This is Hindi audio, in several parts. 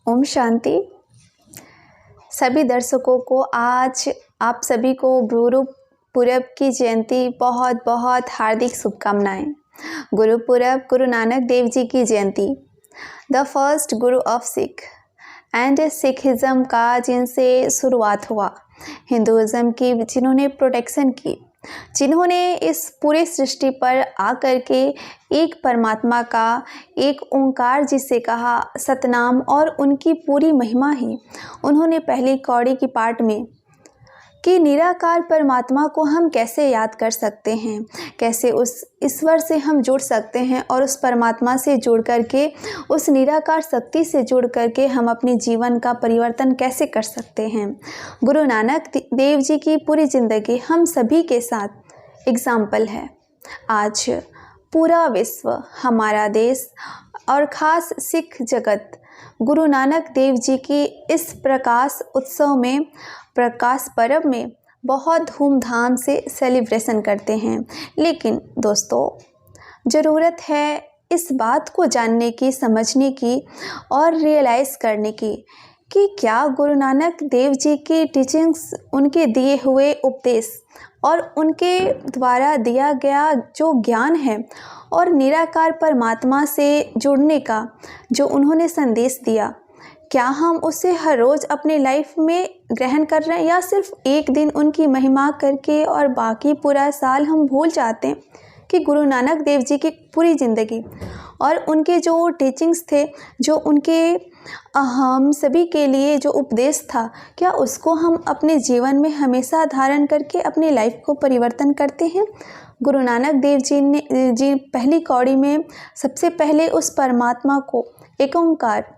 ओम शांति। सभी दर्शकों को आज आप सभी को गुरु पूरब की जयंती बहुत बहुत हार्दिक शुभकामनाएं। गुरु पूरब गुरु नानक देव जी की जयंती, the first Guru of Sikh and Sikhism का जिनसे शुरुआत हुआ, हिंदुज़म की जिन्होंने प्रोटेक्शन की, जिन्होंने इस पूरे सृष्टि पर आकर के एक परमात्मा का, एक ओंकार जिसे कहा, सतनाम और उनकी पूरी महिमा ही उन्होंने पहली कौड़ी की पाठ में कि निराकार परमात्मा को हम कैसे याद कर सकते हैं, कैसे उस ईश्वर से हम जुड़ सकते हैं और उस परमात्मा से जुड़ करके, उस निराकार शक्ति से जुड़ करके हम अपने जीवन का परिवर्तन कैसे कर सकते हैं। गुरु नानक देव जी की पूरी ज़िंदगी हम सभी के साथ एग्जाम्पल है। आज पूरा विश्व, हमारा देश और ख़ास सिख जगत गुरु नानक देव जी की इस प्रकाश उत्सव में, प्रकाश पर्व में बहुत धूमधाम से सेलिब्रेशन करते हैं। लेकिन दोस्तों, ज़रूरत है इस बात को जानने की, समझने की और रियलाइज़ करने की कि क्या गुरु नानक देव जी की टीचिंग्स, उनके दिए हुए उपदेश और उनके द्वारा दिया गया जो ज्ञान है और निराकार परमात्मा से जुड़ने का जो उन्होंने संदेश दिया, क्या हम उसे हर रोज़ अपने लाइफ में ग्रहण कर रहे हैं या सिर्फ एक दिन उनकी महिमा करके और बाकी पूरा साल हम भूल जाते हैं कि गुरु नानक देव जी की पूरी ज़िंदगी और उनके जो टीचिंग्स थे, जो उनके हम सभी के लिए जो उपदेश था, क्या उसको हम अपने जीवन में हमेशा धारण करके अपनी लाइफ को परिवर्तन करते हैं। गुरु नानक देव जी पहली कौड़ी में सबसे पहले उस परमात्मा को, एक ओंकार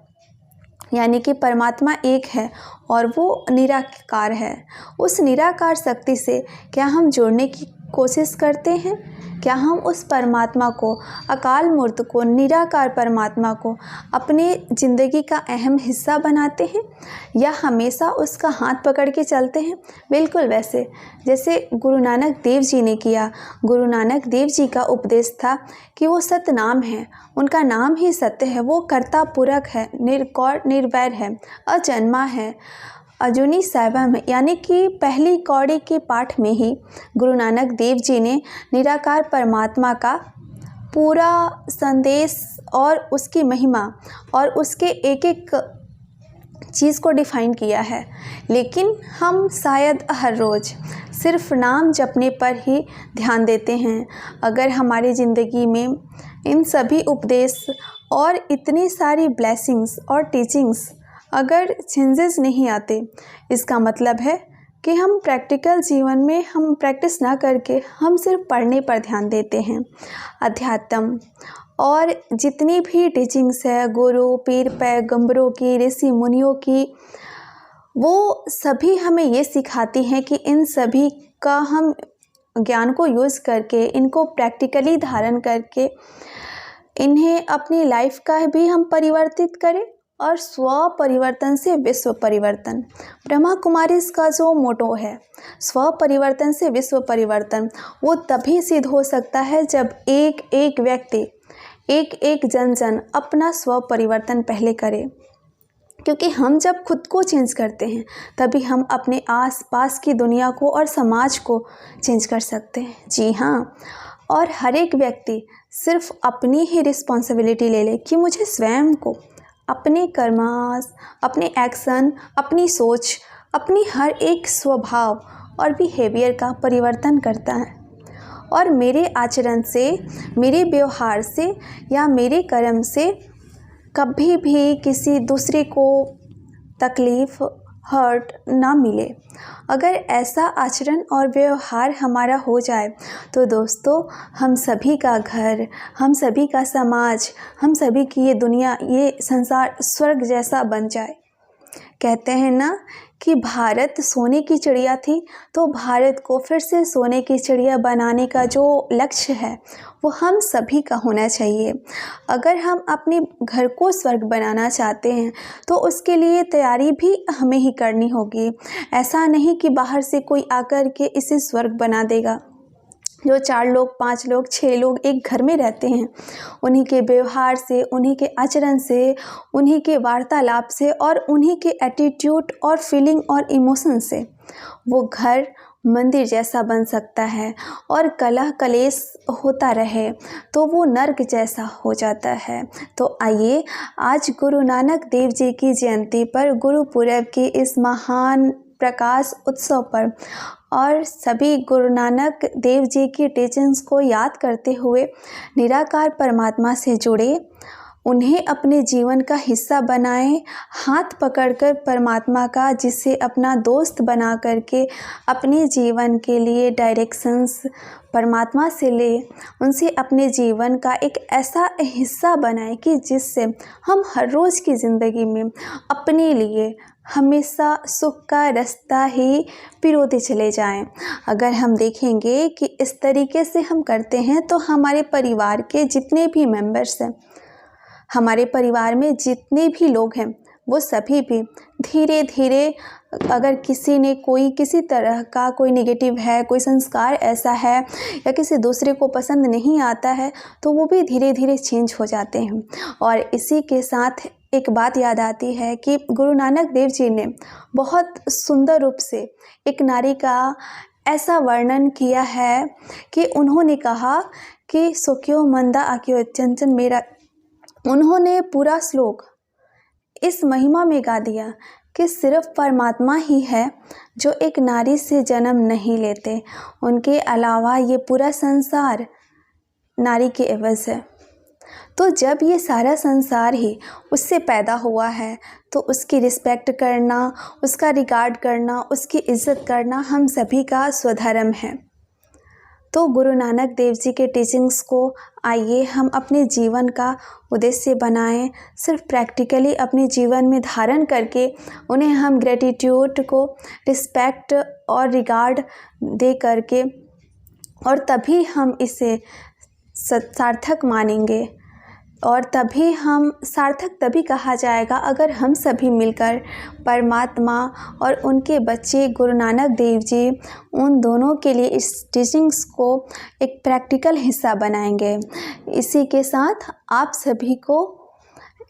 यानी कि परमात्मा एक है और वो निराकार है, उस निराकार शक्ति से क्या हम जुड़ने की कोशिश करते हैं? क्या हम उस परमात्मा को, अकाल मूर्त को, निराकार परमात्मा को अपने ज़िंदगी का अहम हिस्सा बनाते हैं या हमेशा उसका हाथ पकड़ के चलते हैं? बिल्कुल वैसे जैसे गुरु नानक देव जी ने किया। गुरु नानक देव जी का उपदेश था कि वो सतनाम है, उनका नाम ही सत्य है, वो कर्ता पूरक है, निर्गौर निर्वैर है, अजन्मा है, अजूनी सैभम है। यानी कि पहली कौड़ी के पाठ में ही गुरु नानक देव जी ने निराकार परमात्मा का पूरा संदेश और उसकी महिमा और उसके एक एक चीज़ को डिफ़ाइन किया है। लेकिन हम शायद हर रोज़ सिर्फ नाम जपने पर ही ध्यान देते हैं। अगर हमारी ज़िंदगी में इन सभी उपदेश और इतनी सारी ब्लेसिंग्स और टीचिंग्स अगर चेंजेस नहीं आते, इसका मतलब है कि हम प्रैक्टिकल जीवन में हम प्रैक्टिस ना करके हम सिर्फ पढ़ने पर ध्यान देते हैं। अध्यात्म और जितनी भी टीचिंग्स है गुरु, पीर, पैगंबरों की, ऋषि मुनियों की, वो सभी हमें ये सिखाती हैं कि इन सभी का हम ज्ञान को यूज़ करके, इनको प्रैक्टिकली धारण करके, इन्हें अपनी लाइफ का भी हम परिवर्तित करें और स्व परिवर्तन से विश्व परिवर्तन। ब्रह्मा कुमारीज़ का जो मोटो है, स्व परिवर्तन से विश्व परिवर्तन, वो तभी सिद्ध हो सकता है जब एक एक व्यक्ति, एक एक जन अपना स्व परिवर्तन पहले करे। क्योंकि हम जब खुद को चेंज करते हैं तभी हम अपने आस पास की दुनिया को और समाज को चेंज कर सकते हैं। जी हाँ, और हर एक व्यक्ति सिर्फ अपनी ही रिस्पॉन्सिबिलिटी ले ले कि मुझे स्वयं को, अपने कर्मास, अपने एक्शन, अपनी सोच, अपनी हर एक स्वभाव और बिहेवियर का परिवर्तन करता है और मेरे आचरण से, मेरे व्यवहार से या मेरे कर्म से कभी भी किसी दूसरे को तकलीफ़, हर्ट ना मिले। अगर ऐसा आचरण और व्यवहार हमारा हो जाए तो दोस्तों, हम सभी का घर, हम सभी का समाज, हम सभी की ये दुनिया, ये संसार स्वर्ग जैसा बन जाए। कहते हैं ना कि भारत सोने की चिड़िया थी, तो भारत को फिर से सोने की चिड़िया बनाने का जो लक्ष्य है वो हम सभी का होना चाहिए। अगर हम अपने घर को स्वर्ग बनाना चाहते हैं तो उसके लिए तैयारी भी हमें ही करनी होगी। ऐसा नहीं कि बाहर से कोई आकर के इसे स्वर्ग बना देगा। जो 4 लोग, 5 लोग, 6 लोग एक घर में रहते हैं, उन्हीं के व्यवहार से, उन्हीं के आचरण से, उन्हीं के वार्तालाप से और उन्हीं के एटीट्यूड और फीलिंग और इमोशन से वो घर मंदिर जैसा बन सकता है। और कलह कलेश होता रहे तो वो नर्क जैसा हो जाता है। तो आइए आज गुरु नानक देव जी की जयंती पर, गुरुपुरब की इस महान प्रकाश उत्सव पर और सभी गुरु नानक देव जी की टीचिंग्स को याद करते हुए निराकार परमात्मा से जुड़े, उन्हें अपने जीवन का हिस्सा बनाएं, हाथ पकड़कर परमात्मा का, जिसे अपना दोस्त बना करके अपने जीवन के लिए डायरेक्शंस परमात्मा से ले, उनसे अपने जीवन का एक ऐसा हिस्सा बनाएं कि जिससे हम हर रोज़ की ज़िंदगी में अपने लिए हमेशा सुख का रास्ता ही पिरोते चले जाएं। अगर हम देखेंगे कि इस तरीके से हम करते हैं तो हमारे परिवार के जितने भी मेंबर्स हैं, हमारे परिवार में जितने भी लोग हैं, वो सभी भी धीरे धीरे, अगर किसी ने कोई किसी तरह का कोई नेगेटिव है, कोई संस्कार ऐसा है या किसी दूसरे को पसंद नहीं आता है, तो वो भी धीरे धीरे चेंज हो जाते हैं। और इसी के साथ एक बात याद आती है कि गुरु नानक देव जी ने बहुत सुंदर रूप से एक नारी का ऐसा वर्णन किया है कि उन्होंने कहा कि सोक्यो मंदा आक्यो चंचन मेरा, उन्होंने पूरा श्लोक इस महिमा में गा दिया कि सिर्फ परमात्मा ही है जो एक नारी से जन्म नहीं लेते, उनके अलावा ये पूरा संसार नारी के एवज है। तो जब ये सारा संसार ही उससे पैदा हुआ है तो उसकी रिस्पेक्ट करना, उसका रिगार्ड करना, उसकी इज़्ज़त करना हम सभी का स्वधर्म है। तो गुरु नानक देव जी के टीचिंग्स को आइए हम अपने जीवन का उद्देश्य बनाएं, सिर्फ प्रैक्टिकली अपने जीवन में धारण करके उन्हें हम ग्रेटिट्यूड को रिस्पेक्ट और रिगार्ड दे करके, और तभी हम इसे सार्थक मानेंगे। और तभी हम सार्थक तभी कहा जाएगा अगर हम सभी मिलकर परमात्मा और उनके बच्चे गुरु नानक देव जी, उन दोनों के लिए इस टीचिंग्स को एक प्रैक्टिकल हिस्सा बनाएंगे। इसी के साथ आप सभी को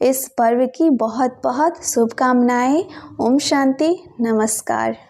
इस पर्व की बहुत बहुत शुभकामनाएं। ओम शांति, नमस्कार।